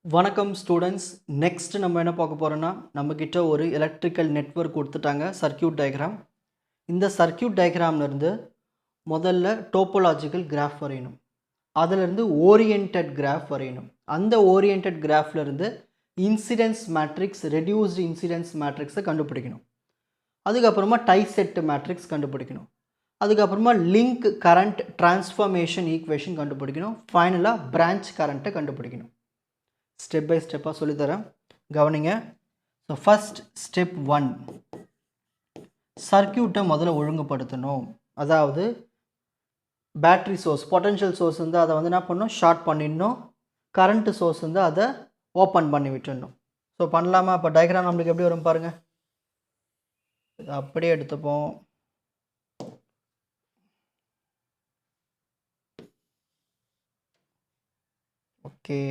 வணக்கம் students. Next நம்ம என்ன பார்க்க போகிறோன்னா, நம்மக்கிட்ட ஒரு எலக்ட்ரிக்கல் நெட்வொர்க் கொடுத்துட்டாங்க, சர்க்யூட் டயக்ராம். இந்த சர்க்யூட் டயக்ராம்லேருந்து முதல்ல டோப்போலாஜிக்கல் கிராஃப் வரையணும், அதிலிருந்து ஓரியன்டட் கிராஃப் வரையணும். அந்த ஓரியன்டட் கிராஃப்லேருந்து இன்சிடென்ஸ் மேட்ரிக்ஸ், ரெடியூஸ்டு இன்சிடென்ஸ் மேட்ரிக்ஸை கண்டுபிடிக்கணும். அதுக்கப்புறமா டைசெட் மேட்ரிக்ஸ் கண்டுபிடிக்கணும். அதுக்கப்புறமா லிங்க் கரண்ட் டிரான்ஸ்ஃபர்மேஷன் ஈக்குவேஷன் கண்டுபிடிக்கணும். ஃபைனலாக பிரான்ச் கரண்ட்டை கண்டுபிடிக்கணும். ஸ்டெப் பை ஸ்டெப்பாக சொல்லித்தரேன், கவனிங்க. ஸோ ஃபஸ்ட் ஸ்டெப் 1, சர்க்யூட்டை முதல்ல ஒழுங்குபடுத்தணும். அதாவது பேட்ரி சோர்ஸ், பொட்டன்ஷியல் சோர்ஸ் வந்து அதை வந்து என்ன பண்ணணும், ஷார்ட் பண்ணிடணும். கரண்ட்டு சோர்ஸ் வந்து அதை ஓப்பன் பண்ணி விட்டுடணும். ஸோ பண்ணலாமா? இப்போ டயக்ராம் நம்மளுக்கு எப்படி வரும் பாருங்கள். இது அப்படியே எடுத்துப்போம். ஓகே,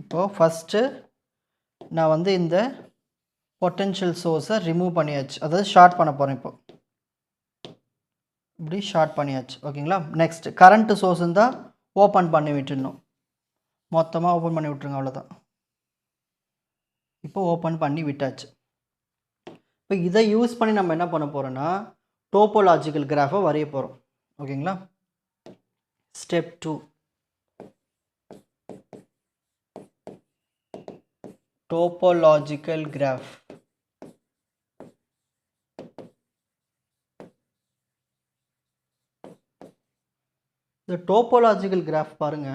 இப்போது ஃபஸ்ட்டு நான் வந்து இந்த பொட்டன்ஷியல் சோர்ஸை ரிமூவ் பண்ணியாச்சு, அதாவது ஷார்ட் பண்ண போகிறேன். இப்போ இப்படி ஷார்ட் பண்ணியாச்சு, ஓகேங்களா. நெக்ஸ்ட் கரண்ட்டு சோர்ஸ் இருந்தால் ஓப்பன் பண்ணி விட்டுடணும், மொத்தமாக ஓப்பன் பண்ணி விட்டுருங்க, அவ்வளோதான். இப்போ ஓப்பன் பண்ணி விட்டாச்சு. இப்போ இதை யூஸ் பண்ணி நம்ம என்ன பண்ண போகிறோன்னா, டோப்போலாஜிக்கல் கிராஃபை வரைய போகிறோம், ஓகேங்களா. Step 2, topological graph. இந்த டோப்போலாஜிக்கல் கிராஃப் பாருங்க.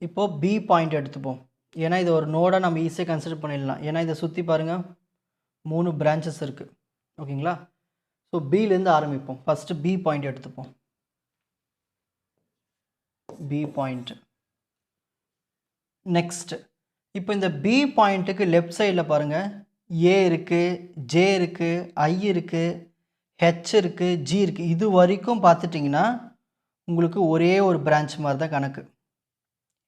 இப்போ பி பாயிண்ட் எடுத்துப்போம், ஏன்னா இது ஒரு நோடாக நம்ம ஈஸியாக கன்சிடர் பண்ணிடலாம். ஏன்னா இதை சுற்றி பாருங்கள் 3 பிரான்ச்சஸ் இருக்குது, ஓகேங்களா. ஸோ பிலேருந்து ஆரம்பிப்போம். ஃபஸ்ட்டு பி பாயிண்ட் எடுத்துப்போம். B point. நெக்ஸ்ட் இப்போ இந்த பி பாயிண்ட்டுக்கு லெஃப்ட் சைடில் பாருங்கள், ஏ இருக்குது, ஜே இருக்குது, ஐ இருக்குது, ஹெச் இருக்குது, ஜி இருக்குது. இது வரைக்கும் பார்த்துட்டிங்கன்னா உங்களுக்கு ஒரே ஒரு பிரான்ச் மாதிரி தான் கணக்கு.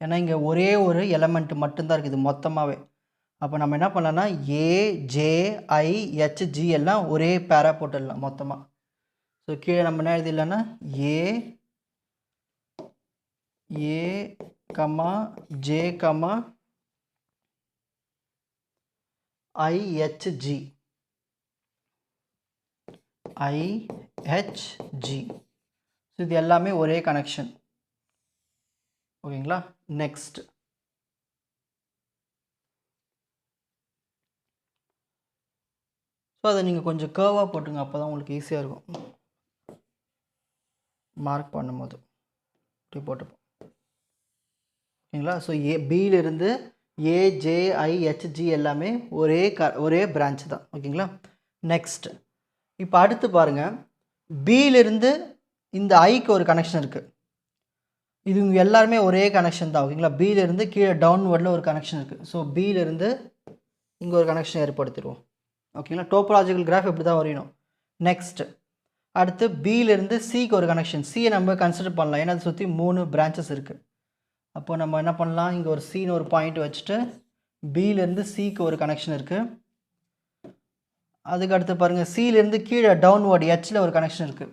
ஏன்னா இங்கே ஒரே ஒரு எலமெண்ட் மட்டும்தான் இருக்குது மொத்தமாகவே. அப்போ நம்ம என்ன பண்ணலாம்னா, A, J, I, H, G எல்லாம் ஒரே பேரா போட்டுடலாம் மொத்தமாக. ஸோ கீழே நம்ம என்ன எழுதிடலாம்னா, A comma J comma IHG. So இது எல்லாமே ஒரே கனெக்ஷன், ஓகேங்களா. நெக்ஸ்ட் ஸோ அதை நீங்கள் கொஞ்சம் கர்வாக போட்டுங்க, அப்போ தான் உங்களுக்கு ஈஸியாக இருக்கும் மார்க் பண்ணும்போது. இப்படி போட்டுப்போம், ஓகேங்களா. ஸோ பியிலிருந்து ஏஜேஐஹெச்ஜி எல்லாமே ஒரே பிரான்ச் தான், ஓகேங்களா. நெக்ஸ்ட் இப்போ அடுத்து பாருங்கள், பியிலிருந்து இந்த ஐக்கு ஒரு கனெக்ஷன் இருக்குது. இது இவங்க எல்லாருமே ஒரே கனெக்ஷன் தான், ஓகேங்களா. பியிலிருந்து கீழே டவுன்வர்டில் ஒரு கனெக்ஷன் இருக்குது. ஸோ பியிலிருந்து இங்கே ஒரு கனெக்ஷன் ஏற்படுத்திடுவோம், ஓகேங்களா. டோப்போலாஜிக்கல் கிராஃப் இப்படி தான் வரையணும். நெக்ஸ்ட் அடுத்து பியிலிருந்து சிக்கு ஒரு கனெக்ஷன். சியை நம்ம கன்சிடர் பண்ணலாம், ஏன்னா அதை சுற்றி 3 பிரான்ச்சஸ் இருக்குது. அப்போ நம்ம என்ன பண்ணலாம், இங்கே ஒரு சின்னு ஒரு பாயிண்ட் வச்சுட்டு பியிலேருந்து சிக்கு ஒரு கனெக்ஷன் இருக்குது. அதுக்கு அடுத்து பாருங்கள், சியிலேருந்து கீழே டவுன்வர்டு ஹெச்சில் ஒரு கனெக்ஷன் இருக்குது.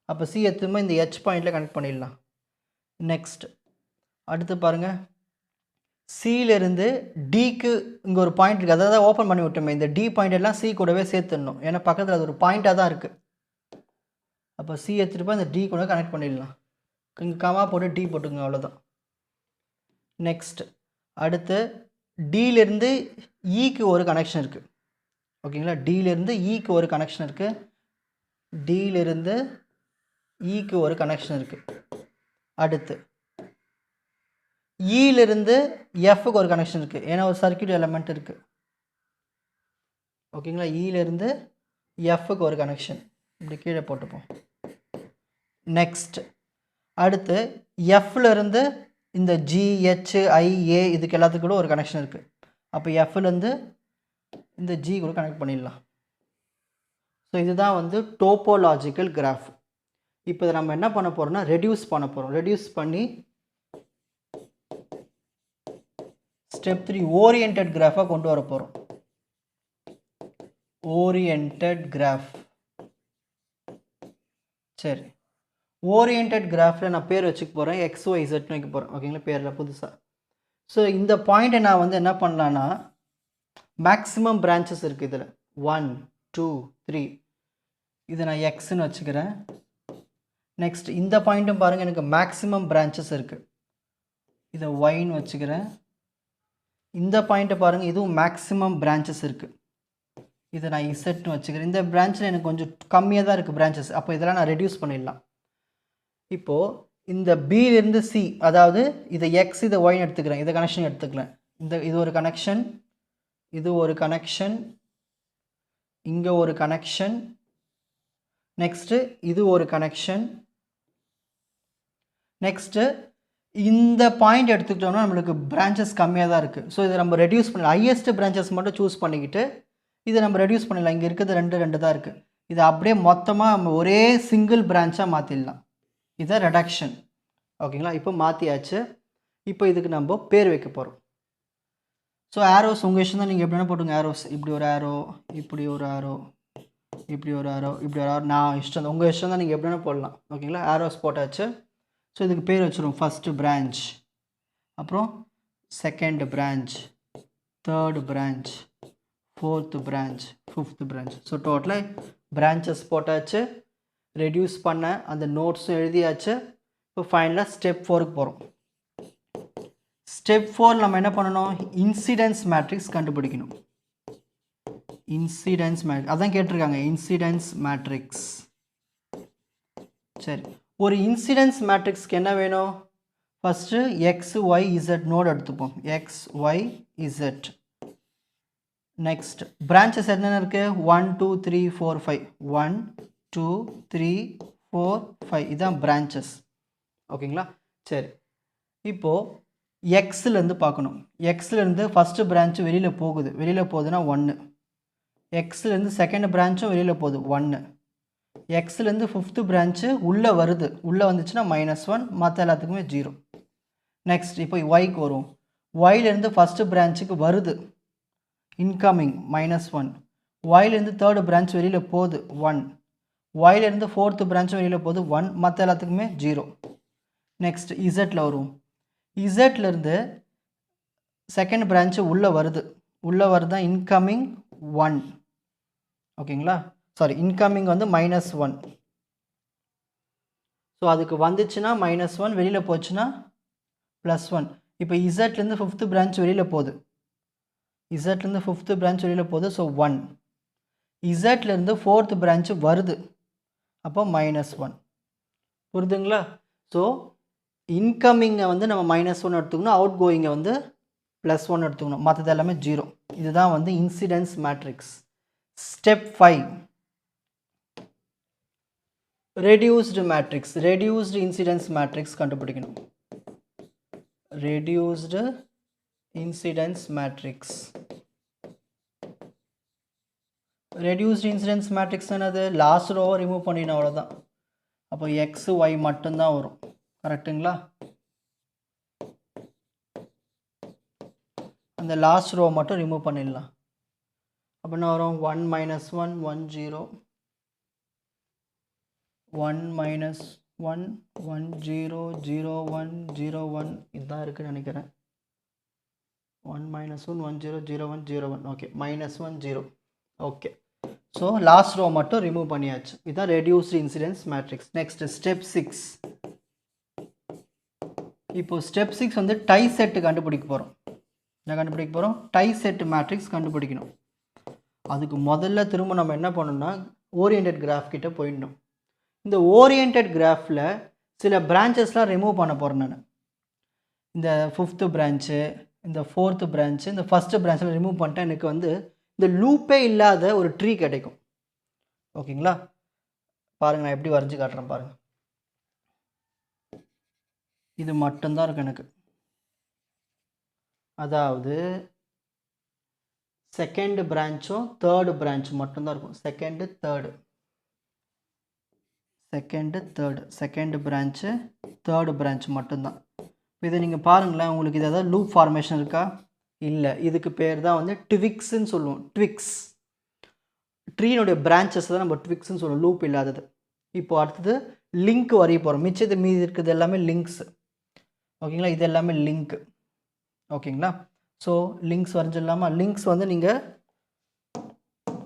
அப்போ சி எத்துமே இந்த ஹெச் பாயிண்டில் கனெக்ட் பண்ணிடலாம். நெக்ஸ்ட் அடுத்து பாருங்கள், சியிலேருந்து டிக்கு இங்கே ஒரு பாயிண்ட் இருக்குது, அதாவது ஓப்பன் பண்ணி விட்டோமே. இந்த டி பாயிண்ட் எல்லாம் சி கூடவே சேர்த்துடணும், ஏன்னா பக்கத்தில் அது ஒரு பாயிண்ட்டாக தான் இருக்குது. அப்போ சி எடுத்துகிட்டு போய் இந்த டி கூட கனெக்ட் பண்ணிடலாம். இங்கே கமா போட்டு டி போட்டுங்க, அவ்வளோதான். நெக்ஸ்ட் அடுத்து டியிலேருந்து ஈக்கு ஒரு கனெக்ஷன் இருக்குது, ஓகேங்களா. டியிலேருந்து ஈக்கு ஒரு கனெக்ஷன் இருக்குது. டியிலேருந்து ஈக்கு ஒரு கனெக்ஷன் இருக்குது. அடுத்து ஈலேருந்து எஃப்க்கு ஒரு கனெக்ஷன் இருக்குது, ஏன்னா ஒரு சர்க்யூட் எலமெண்ட் இருக்குது, ஓகேங்களா. ஈலேருந்து எஃப்க்கு ஒரு கனெக்ஷன், இப்படி கீழே போட்டுப்போம். நெக்ஸ்ட் அடுத்து எஃப்லேருந்து இந்த ஜிஹெச்ஐஏ இதுக்கு எல்லாத்துக்கும் ஒரு கனெக்ஷன் இருக்குது. அப்போ எஃப்லேருந்து இந்த ஜி கூட கனெக்ட் பண்ணிடலாம். ஸோ இதுதான் வந்து டோப்போலாஜிக்கல் கிராஃப். இப்போ இதை நம்ம என்ன பண்ண போகிறோம்னா, ரெடியூஸ் பண்ண போகிறோம். ரெடியூஸ் பண்ணி ஸ்டெப் 3 ஓரியன்டட் கிராஃபாக கொண்டு வர போகிறோம். Oriented graph. சரி, ஓரியன்டட் கிராஃபில் நான் பேர் வச்சுக்க போகிறேன், XYZன்னு வைக்க போகிறேன். ஓகேங்களா, பேரில் புதுசாக. ஸோ இந்த பாயிண்ட்டை நான் வந்து என்ன பண்ணலான்னா, மேக்ஸிமம் பிரான்ச்சஸ் இருக்குது இதில் 1 2 3. இதை நான் எக்ஸ்ன்னு வச்சுக்கிறேன். நெக்ஸ்ட் இந்த பாயிண்ட்டும் பாருங்கள், எனக்கு மேக்ஸிமம் பிரான்ச்சஸ் இருக்குது. இதை ஒய்ன்னு வச்சுக்கிறேன். இந்த பாயிண்ட்டை பாருங்கள், இதுவும் மேக்ஸிமம் பிரான்ச்சஸ் இருக்குது. இதை நான் இசட்னு வச்சுக்கிறேன். இந்த பிரான்ச்சில் எனக்கு கொஞ்சம் கம்மியாக தான் இருக்குது பிரான்ச்சஸ். அப்போ இதெல்லாம் நான் ரெடியூஸ் பண்ணிடலாம். இப்போது இந்த பியிலிருந்து சி, அதாவது இதை எக்ஸ் இதை ஒய்ன்னு எடுத்துக்கிறேன். இதை கனெக்ஷன் எடுத்துக்கலாம். இது ஒரு கனெக்ஷன், இது ஒரு கனெக்ஷன், இங்கே ஒரு கனெக்ஷன், நெக்ஸ்ட்டு இது ஒரு கனெக்ஷன். நெக்ஸ்ட்டு இந்த பாயிண்ட் எடுத்துக்கிட்டோம்னா நம்மளுக்கு பிரான்ச்சஸ் கம்மியாக தான் இருக்குது. ஸோ இதை நம்ம ரெடியூஸ் பண்ணலாம். ஹையஸ்ட் பிரான்ச்சஸ் மட்டும் சூஸ் பண்ணிக்கிட்டு இதை நம்ம ரெடியூஸ் பண்ணிடலாம். இங்கே இருக்கிறது ரெண்டு தான் இருக்குது. இதை அப்படியே மொத்தமாக நம்ம ஒரே சிங்கிள் பிரான்ச்சாக மாற்றிடலாம். இதை ரெடக்ஷன். ஓகேங்களா, இப்போ மாற்றியாச்சு. இப்போ இதுக்கு நம்ம பேர் வைக்க போகிறோம். ஸோ ஆரோஸ் உங்கள் இஷ்டம் தான், நீங்கள் எப்படி வேணால் போட்டுங்க. ஆரோஸ், இப்படி ஒரு ஆரோ, இப்படி ஒரு ஆரோ, இப்படி ஒரு ஆரோ, இப்படி ஒரு ஆரோ, நான் இஷ்டம் தான், உங்கள் இஷ்டம் தான், நீங்கள் எப்படி வேணால் போடலாம். ஓகேங்களா, ஆரோஸ் போட்டாச்சு. ஸோ இதுக்கு பேர் வச்சுருவோம். ஃபஸ்ட்டு பிரான்ச், அப்புறம் second branch, third branch, fourth branch, fifth branch. So டோட்டலாக பிரான்ச்சஸ் போட்டாச்சு, ரெடியூஸ் பண்ண அந்த நோட்ஸும் எழுதியாச்சு. இப்போ ஃபைனலாக ஸ்டெப் 4க்கு போகிறோம். ஸ்டெப் 4 நம்ம என்ன பண்ணணும், இன்சிடென்ஸ் மேட்ரிக்ஸ் கண்டுபிடிக்கணும். இன்சிடென்ஸ் மேட்ரிக்ஸ் அதான் கேட்டிருக்காங்க, இன்சிடென்ஸ் மேட்ரிக்ஸ். சரி, ஒரு இன்சிடென்ஸ் மேட்ரிக்ஸ்க்கு என்ன வேணும், ஃபஸ்ட்டு XYZ நோடு எடுத்துப்போம். XYZ. நெக்ஸ்ட் பிரான்ச்சஸ் என்னென்ன இருக்குது, 1 2 3 4 5. 1 2 3 4 5 இதுதான் பிரான்ச்சஸ். ஓகேங்களா, சரி. இப்போது எக்ஸ்லேருந்து பார்க்கணும். எக்ஸ்லேருந்து ஃபஸ்ட்டு பிரான்ச்சு வெளியில் போகுதுன்னா 1. எக்ஸ்லேருந்து செகண்ட் பிரான்ச்சும் வெளியில் போகுது 1. எக்ஸ்லேருந்து ஃபிஃப்த்து பிரான்ச்சு உள்ளே வந்துச்சுன்னா -1, மற்ற எல்லாத்துக்குமே 0. நெக்ஸ்ட் இப்போ ஒய்க்கு வரும். ஒய்லேருந்து ஃபஸ்ட்டு பிரான்ச்சுக்கு வருது, இன்கமிங் -1. ஒய்லேருந்து தேர்டு பிரான்ச் வெளியில் போகுது 1. ஒய்லேருந்து ஃபோர்த்து பிரான்ச்சும் வெளியில் போகுது 1, மற்ற எல்லாத்துக்குமே 0. நெக்ஸ்ட் இசட்டில் வரும். இசட்லேருந்து செகண்ட் பிரான்ச்சு உள்ளே வருது தான் இன்கமிங் 1. ஓகேங்களா, சாரி, இன்கமிங் வந்து -1. ஸோ அதுக்கு வந்துச்சுன்னா -1, வெளியில் போச்சுன்னா +1. இப்போ இசட்லேருந்து ஃபிஃப்த்து பிரான்ச் வெளியில் போகுது. ஸோ 1. இசட்லேருந்து ஃபோர்த்து பிரான்ச்சு வருது, அப்போ -1. புரியுதுங்களா? ஸோ இன்கமிங்கை வந்து நம்ம -1 எடுத்துக்கணும், அவுட் கோயிங்கை வந்து +1 எடுத்துக்கணும், மற்றது எல்லாமே 0. இதுதான் வந்து incidence matrix. Step 5 reduced matrix. Reduced incidence matrix கண்டுபிடிக்கணும். Reduced incidence matrix. Reduced incidence matrix என்னது, லாஸ்ட் ரோவை ரிமூவ் பண்ணிடணும், அவ்வளோதான். அப்போ எக்ஸ் ஒய் மட்டும்தான் வரும். கரெக்டுங்களா? அந்த லாஸ்ட் ரோ மட்டும் ரிமூவ் பண்ணிடலாம். அப்போ என்ன வரும், 1 -1 1 0, 1 -1 1 0 0 1 0 1 இதுதான் இருக்குன்னு நினைக்கிறேன். 1 -1 1 0 0 1 0 1. Okay, -1 0. Okay, so last row மட்டும் ரிமூவ் பண்ணியாச்சு. இதுதான் reduced incidence matrix. Next step 6. இப்போ ஸ்டெப் 6 வந்து டை செட்டு கண்டுபிடிக்க போகிறோம். என்ன கண்டுபிடிக்க போகிறோம், டை செட் மேட்ரிக்ஸ் கண்டுபிடிக்கணும். அதுக்கு முதல்ல திரும்ப நம்ம என்ன பண்ணணும்னா, ஓரியன்டட் கிராஃப் கிட்ட போயிடணும். இந்த ஓரியன்டட் கிராஃபில் சில பிரான்ச்சஸ்லாம் ரிமூவ் பண்ண போகிறேன் நான். இந்த ஃபிஃப்த்து பிரான்ச்சு, இந்த ஃபோர்த்து பிரான்ச்சு, இந்த ஃபஸ்ட்டு பிரான்ச்சில் ரிமூவ் பண்ணிட்டேன். எனக்கு வந்து இந்த லூப்பே இல்லாத ஒரு ட்ரீ கிடைக்கும். ஓகேங்களா, பாருங்கள், நான் எப்படி வரைஞ்சி காட்டுறேன் பாருங்கள். இது மட்டும்தான் இருக்கு எனக்கு. அதாவது செகண்ட் பிரான்ச்சும் தேர்டு பிரான்ச் மட்டும்தான் இருக்கும். செகண்ட் பிரான்ச்சு தேர்டு பிரான்ச் மட்டும்தான். இதை நீங்கள் பாருங்களேன், உங்களுக்கு இது ஏதாவது லூப் ஃபார்மேஷன் இருக்கா? இல்லை. இதுக்கு பேர் தான் வந்து ட்விக்ஸ்ன்னு சொல்லுவோம். ட்விக்ஸ் ட்ரீனுடைய பிரான்ச்சஸ் தான் நம்ம ட்விக்ஸ்ன்னு சொல்லுவோம், லூப் இல்லாதது. இப்போ அடுத்தது லிங்க் வரைய போகிறோம். மிச்சது மீதி இருக்குது எல்லாமே லிங்க்ஸ். ஓகேங்களா, இது எல்லாமே லிங்க். ஓகேங்களா, ஸோ லிங்க்ஸ் வரைஞ்சிடலாமா? லிங்க்ஸ் வந்து நீங்கள்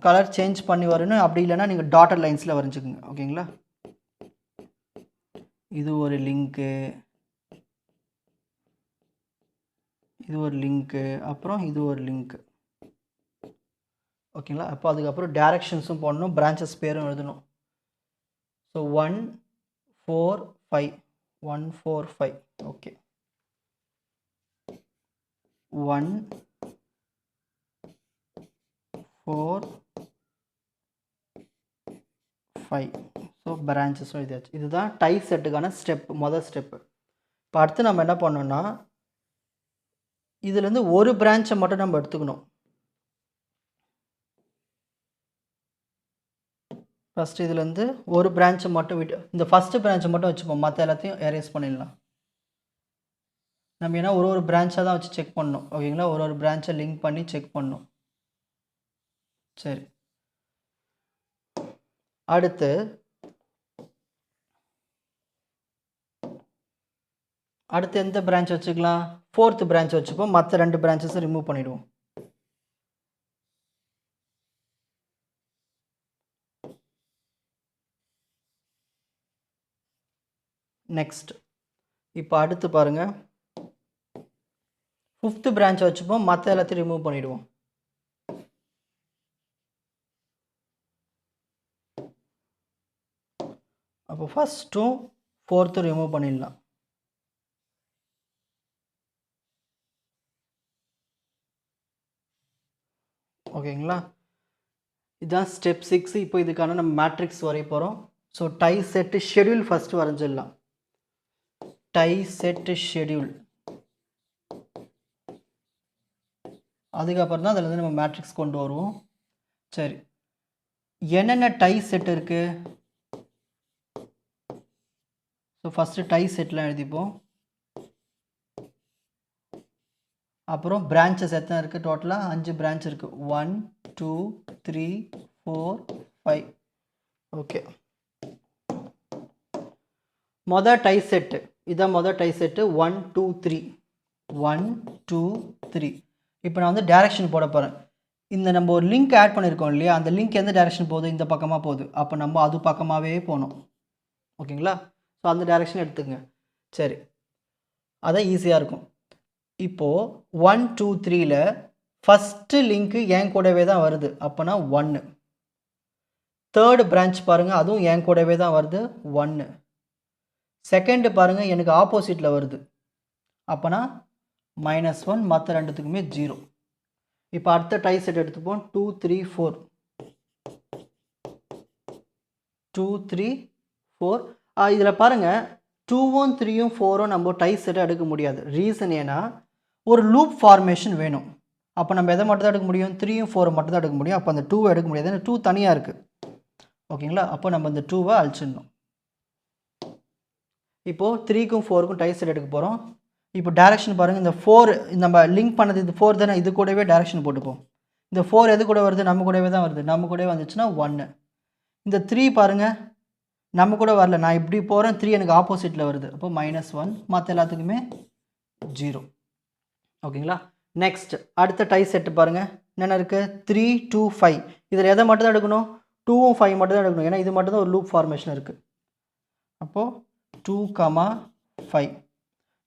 கலர் சேஞ்ச் பண்ணி வரணும், அப்படி இல்லைன்னா நீங்கள் டாட்டர் லைன்ஸில் வரைஞ்சிக்கோங்க. ஓகேங்களா, இது ஒரு லிங்க்கு, இது ஒரு லிங்க்கு, அப்புறம் இது ஒரு லிங்க்கு. ஓகேங்களா, அப்போ அதுக்கப்புறம் டைரக்ஷன்ஸும் போடணும், பிரான்ச்சஸ் பேரும் எழுதணும். ஸோ 1 4 5 1 4 5. ஓகே, 1 4 5. ஸோ பிரான்ச்சஸும் எழுதியாச்சு. இதுதான் டை செட்டுக்கான ஸ்டெப், மொதல் ஸ்டெப்பு. இப்போ அடுத்து நம்ம என்ன பண்ணோம்னா, இதுலேருந்து ஒரு பிரான்ச்சை மட்டும் நம்ம எடுத்துக்கணும். ஃபஸ்ட்டு இதுலேருந்து ஒரு பிரான்ச்சை மட்டும் விட்டு, இந்த ஃபஸ்ட்டு பிரான்ச்சை மட்டும் வச்சுப்போம், மற்ற எல்லாத்தையும் எரேஸ் பண்ணிடலாம். நம்ம ஏன்னா ஒரு பிரான்ச்சாக தான் வச்சு செக் பண்ணணும். ஓகேங்களா, ஒரு பிரான்ச்சை லிங்க் பண்ணி செக் பண்ணணும். சரி, அடுத்து எந்த பிரான்ச் வச்சுக்கலாம்? 4th பிரான்ச் வச்சுப்போம், மற்ற 2 பிரான்ச்சஸை ரிமூவ் பண்ணிவிடுவோம். நெக்ஸ்ட், இப்போ அடுத்து பாருங்கள், 5th பிரான்ச் வச்சுப்போம், மற்ற எல்லாத்தையும் ரிமூவ் பண்ணிவிடுவோம். அப்போ ஃபஸ்ட்டும் 4th ரிமூவ் பண்ணிடலாம். ஓகேங்களா, இதுதான் ஸ்டெப் 6. இப்போ இதுக்கான நம்ம மேட்ரிக்ஸ் வரைய போகிறோம். So tie set schedule first வரைஞ்சிடலாம். டை செட்டு ஷெடியூல், அதுக்கப்புறம் தான் அதில் வந்து நம்ம மேட்ரிக்ஸ் கொண்டு வருவோம். சரி, என்னென்ன டை செட் இருக்குது? ஸோ ஃபஸ்ட்டு டை செட்லாம் எழுதிப்போம். அப்புறம் பிரான்ச்சஸ் எத்தனை இருக்குது? டோட்டலாக 5 பிரான்ச் இருக்குது. 1 2 3 4 5. ஓகே, மொதல் டை செட்டு இதான். மொதல் டை செட்டு 1 2 3 1 2 3. இப்போ நான் வந்து டைரக்ஷன் போட போகிறேன். இந்த நம்ம ஒரு லிங்க் ஆட் பண்ணியிருக்கோம் இல்லையா, அந்த லிங்க் எந்த டைரக்ஷன் போகுது? இந்த பக்கமாக போகுது. அப்போ நம்ம அது பக்கமாகவே போகணும். ஓகேங்களா, ஸோ அந்த டைரக்ஷன் எடுத்துங்க. சரி, அதான் ஈஸியாக இருக்கும். இப்போது 1 2 3ல் ஃபஸ்ட்டு லிங்க்கு என் கூடவே தான் வருது, அப்போனா 1. 3rd பிரான்ச் பாருங்கள், அதுவும் என் கூடவே தான் வருது, 1. செகண்டு பாருங்கள், எனக்கு ஆப்போசிட்டில் வருது, அப்போனா -1. மற்ற ரெண்டுத்துக்குமே 0. இப்போ அடுத்த டை செட் எடுத்துப்போம். 2 3 4 2 3 4. இதில் பாருங்கள், 2ம் 3ம் 4ம் நம்ம டை செட்டை எடுக்க முடியாது. ரீசன் ஏன்னா ஒரு லூப் ஃபார்மேஷன் வேணும். அப்போ நம்ம எதை மட்டும் தான் எடுக்க முடியும்? 3ம் 4 மட்டும் தான் எடுக்க முடியும். அப்போ அந்த 2வை எடுக்க முடியாது, ஏன்னா 2 தனியாக இருக்குது. ஓகேங்களா, அப்போ நம்ம இந்த 2வை அழிச்சிடணும். இப்போது 3க்கும் 4க்கும் டை செட் எடுக்க போகிறோம். இப்போ டைரக்ஷன் பாருங்கள், இந்த 4 நம்ம லிங்க் பண்ணது இது 4 தானே, இது கூடவே டைரக்ஷன் போட்டுப்போம். இந்த 4 எது கூட வருது? நம்ம கூடவே தான் வருது. நம்ம கூடவே வந்துச்சுன்னா 1. இந்த 3 பாருங்கள், நம்ம கூட வரல, நான் இப்படி போகிறேன், 3 எனக்கு ஆப்போசிட்டில் வருது, அப்போ -1. மற்ற எல்லாத்துக்குமே 0. ஓகேங்களா, நெக்ஸ்ட் அடுத்த டை செட்டு பாருங்கள், என்னென்ன இருக்குது? 3 2 5. இதில் எதை மட்டும் தான் எடுக்கணும்? 2ம் 5 மட்டும் தான் எடுக்கணும், ஏன்னா இது மட்டும் தான் ஒரு லூப் ஃபார்மேஷன் இருக்குது. அப்போது 2 5.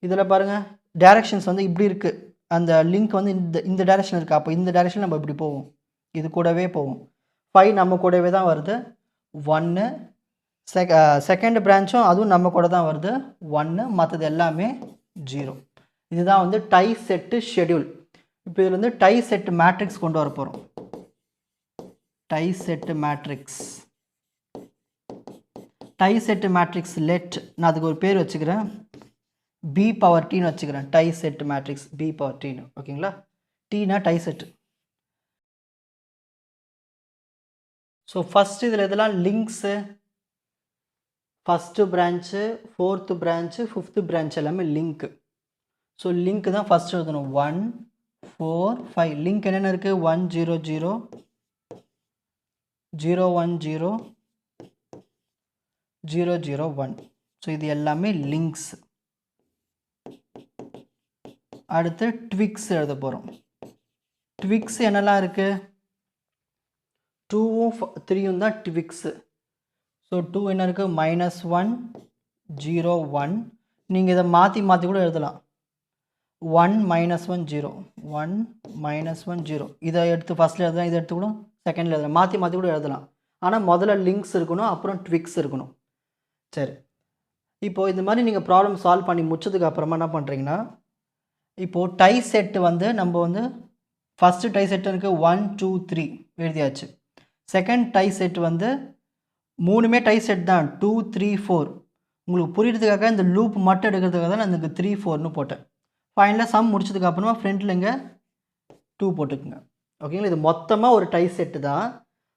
இதில் பாருங்கள், டைரக்ஷன்ஸ் வந்து இப்படி இருக்குது. அந்த லிங்க் வந்து இந்த டைரக்ஷன் இருக்குது. அப்போ இந்த டைரக்ஷன் நம்ம இப்படி போவோம், இது கூடவே போவோம். 5 நம்ம கூடவே தான் வருது, 1. செகண்ட் பிரான்ச்சும் அதுவும் நம்ம கூட தான் வருது, 1. மற்றது எல்லாமே 0. இதுதான் வந்து டை செட்டு ஷெடியூல். இப்போ இதில் வந்து டை செட்டு மேட்ரிக்ஸ் கொண்டு வர போகிறோம். Tie set matrix, tie set matrix let, நான் அதுக்கு ஒரு பேர் வச்சுக்கிறேன், B/T வச்சுக்கிறேன். Tie set matrix B/T. ஓகேங்களா, டீனா டை செட்டு. ஸோ ஃபஸ்ட்டு இதில் இதெல்லாம் links, first branch, 4th branch, 5th branch எல்லாமே லிங்க்கு. ஸோ லிங்க் தான் ஃபஸ்ட்டு எழுதணும். 1 4 5. லிங்க் என்னென்ன இருக்குது? 1 0 0 0 1 0 0 0 1. ஸோ இது எல்லாமே லிங்க்ஸ். அடுத்து ட்விக்ஸ் எழுத போகிறோம். ட்விக்ஸ் என்னெல்லாம் இருக்குது? 2ம் 3ம் தான் ட்விக்ஸு. ஸோ 2 என்ன இருக்குது? -1 0 1. நீங்கள் இதை மாற்றி கூட எழுதலாம். 1 -1 0 1 -1 0. இதை எடுத்து ஃபஸ்ட்டில் எழுதலாம், இதை எடுத்து கூட செகண்டில் எழுதலாம், மாற்றி கூட எழுதலாம். ஆனால் முதல்ல லிங்க்ஸ் இருக்கணும், அப்புறம் ட்விக்ஸ் இருக்கணும். சரி, இப்போது இந்த மாதிரி நீங்கள் ப்ராப்ளம் சால்வ் பண்ணி முடிச்சதுக்கு அப்புறமா என்ன பண்ணுறீங்கன்னா, இப்போது டை செட்டு வந்து நம்ம வந்து ஃபஸ்ட்டு டை செட்டு இருக்குது 1 2 3 எழுதியாச்சு. செகண்ட் டை செட் வந்து 3மே டை செட் தான், 2 3 4. உங்களுக்கு புரியுறதுக்காக இந்த லூப் மட்டும் எடுக்கிறதுக்காக தான் நான் இந்த 3 4ன்னு போட்டேன். ஃபைனலாக சம் முடிச்சதுக்கப்புறமா ஃப்ரண்ட்டில் இங்கே 2 போட்டுக்குங்க. ஓகேங்களா? இது மொத்தமாக ஒரு டை செட்டு தான்.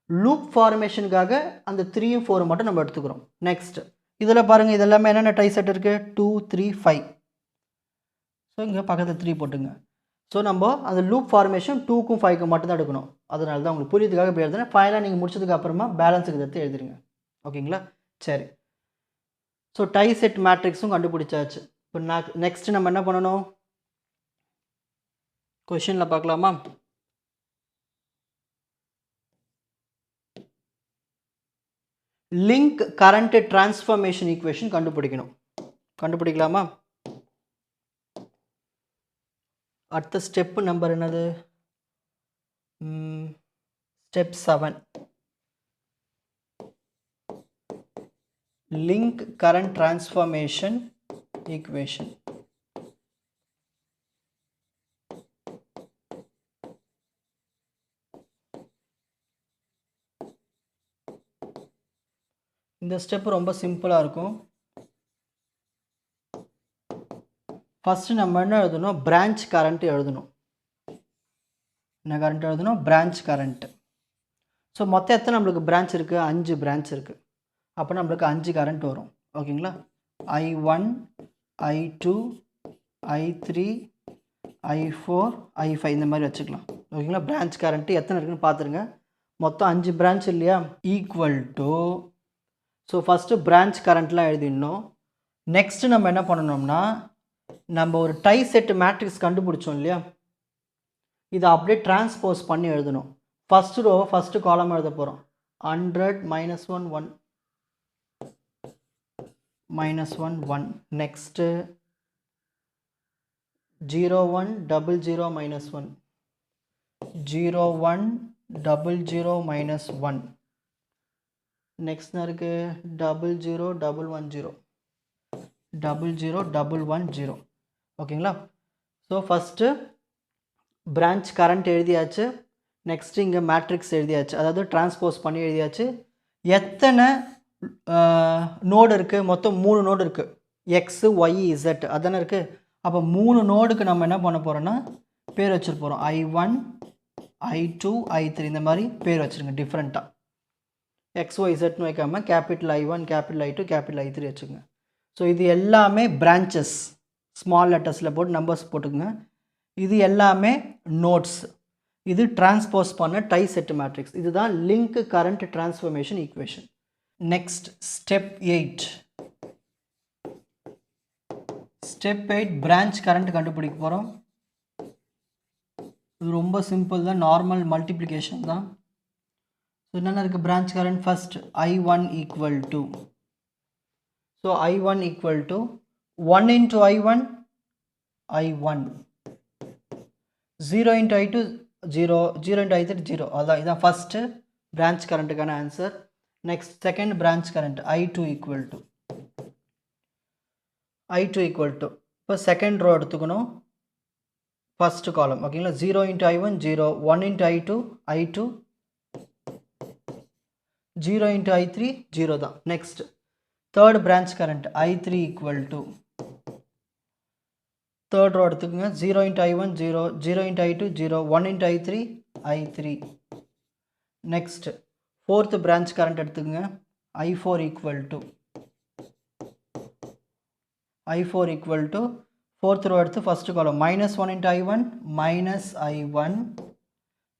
லூப் ஃபார்மேஷனுக்காக அந்த 3யும் 4 மட்டும் நம்ம எடுத்துக்கிறோம். நெக்ஸ்ட் இதில் பாருங்கள், இது எல்லாமே என்னென்ன டை செட் இருக்குது? 2 3 5. ஸோ இங்கே பக்கத்தில் 3 போட்டுங்க. ஸோ நம்ம அந்த லூப் ஃபார்மேஷன் 2க்கும் 5க்கும் மட்டும் தான் எடுக்கணும். அதனால தான் உங்களுக்கு புரியுதுக்காக இப்படி எழுதுனேன். ஃபைனலாக நீங்கள் முடிச்சதுக்கு அப்புறமா பேலன்ஸுக்கு எடுத்து எழுதிருங்க. ஓகேங்களா? சரி, ஸோ டை செட் மேட்ரிக்ஸும் கண்டுபிடிச்சாச்சு. இப்போ நெக்ஸ்ட் நம்ம என்ன பண்ணணும்? கொஷினில் பார்க்கலாமா? லிங்க் கரண்ட் டிரான்ஸ்ஃபர்மேஷன் ஈக்குவேஷன் கண்டுபிடிக்கணும். கண்டுபிடிக்கலாமா? அடுத்த ஸ்டெப்பு நம்பர் என்னது? Step 7. Link current transformation equation. இந்த ஸ்டெப் ரொம்ப சிம்பிளாக இருக்கும். ஃபஸ்ட்டு நம்ம என்ன எழுதணும்? பிரான்ச் கரண்ட் எழுதணும். என்ன கரண்ட் எழுதணும்? Branch current. ஸோ மொத்தம் எத்தனை நம்மளுக்கு பிரான்ச் இருக்குது? 5 பிரான்ச் இருக்குது. அப்போ நம்மளுக்கு 5 கரண்ட் வரும். ஓகேங்களா? I1 I2 I3 I4 I5 இந்த மாதிரி வச்சுக்கலாம். ஓகேங்களா? பிரான்ச் கரண்ட்டு எத்தனை இருக்குன்னு பார்த்துருங்க. மொத்தம் 5 பிரான்ச் இல்லையா? Equal to, so first branch கரண்ட்லாம் எழுதிடணும். நெக்ஸ்ட்டு நம்ம என்ன பண்ணணும்னா, நம்ம ஒரு டை செட்டு மேட்ரிக்ஸ் கண்டுபிடிச்சோம் இல்லையா, இதை அப்படியே டிரான்ஸ்போஸ் பண்ணி எழுதணும். ஃபஸ்ட்டு ரோ ஃபஸ்ட்டு காலம் எழுத போகிறோம். 100 -1 1 -1 1. நெக்ஸ்ட்டு 0 1 0 0 -1 0 1 0 0 -1. நெக்ஸ்ட் இருக்கு 0 0 1 1 0 0 0 1 1 0. ஓகேங்களா? ஸோ ஃபஸ்ட்டு பிரான்ச் கரண்ட் எழுதியாச்சு. நெக்ஸ்ட்டு இங்கே மேட்ரிக்ஸ் எழுதியாச்சு, அதாவது டிரான்ஸ்போஸ் பண்ணி எழுதியாச்சு. எத்தனை நோடு இருக்குது? மொத்தம் 3 நோடு இருக்குது. எக்ஸு ஒய் இசட் அதானே இருக்குது. அப்போ 3 நோடுக்கு நம்ம என்ன பண்ண போகிறோன்னா பேர் வச்சுட்டு போகிறோம். I1 I2 I3 இந்த மாதிரி பேர் வச்சுருங்க டிஃப்ரெண்ட்டாக. XYZன்னு வைக்காமல் capital I1 capital I2 capital I3 வச்சுக்கோங்க. ஸோ இது எல்லாமே பிரான்ச்சஸ், ஸ்மால் லெட்டர்ஸில் போட்டு நம்பர்ஸ் போட்டுக்கோங்க. இது எல்லாமே நோட்ஸ். இது டிரான்ஸ்போஸ் பண்ண டை செட் மேட்ரிக்ஸ். இதுதான் link current transformation equation. Next step 8. Step 8 branch current கண்டுபிடிக்க போகிறோம். இது ரொம்ப சிம்பிள் தான், நார்மல் மல்டிப்ளிகேஷன் தான். ஸோ என்னென்ன இருக்குது? Branch current first I1 equal to, so I1 equal to 1 into I1 I1, 0 into I2 0, 0 into I3 0. அதான் இதுதான் ஃபஸ்ட்டு பிரான்ச் கரண்ட்டுக்கான answer. Next second branch current I2 equal to, I2 equal to, இப்போ second row எடுத்துக்கணும், first column. ஓகேங்களா? 0 into I1 0, 1 into I2 I2, 0 into I3 0 தான். Next third branch current I3 equal to, third row எடுத்துக்கோங்க, 0 into I1 0, 0 into I2 0, 1 into I3 I3. Next fourth branch current எடுத்துக்கோங்க, I4 equal to, I4 equal to, fourth row எடுத்து first column -1 into I1 -I1,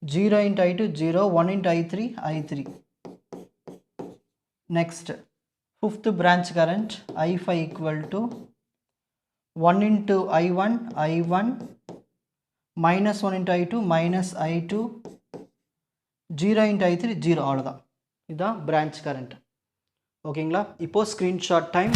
0 into I2 0, 1 into I3 I3. நெக்ஸ்ட் Fifth branch current I5 equal to 1 into I1 minus 1 into I2 minus I2 0 into I3 0 அவ்வளோதான். இதுதான் branch current. ஓகேங்களா? இப்போ screenshot time.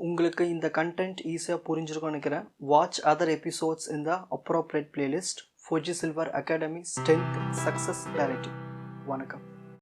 உங்களுக்கு இந்த content ஈஸியாக புரிஞ்சிருக்கும்னு நினைக்கிறேன். வாட்ச் அதர் எபிசோட்ஸ் இன் த appropriate playlist. Four G silver academy strength success directive. வணக்கம்.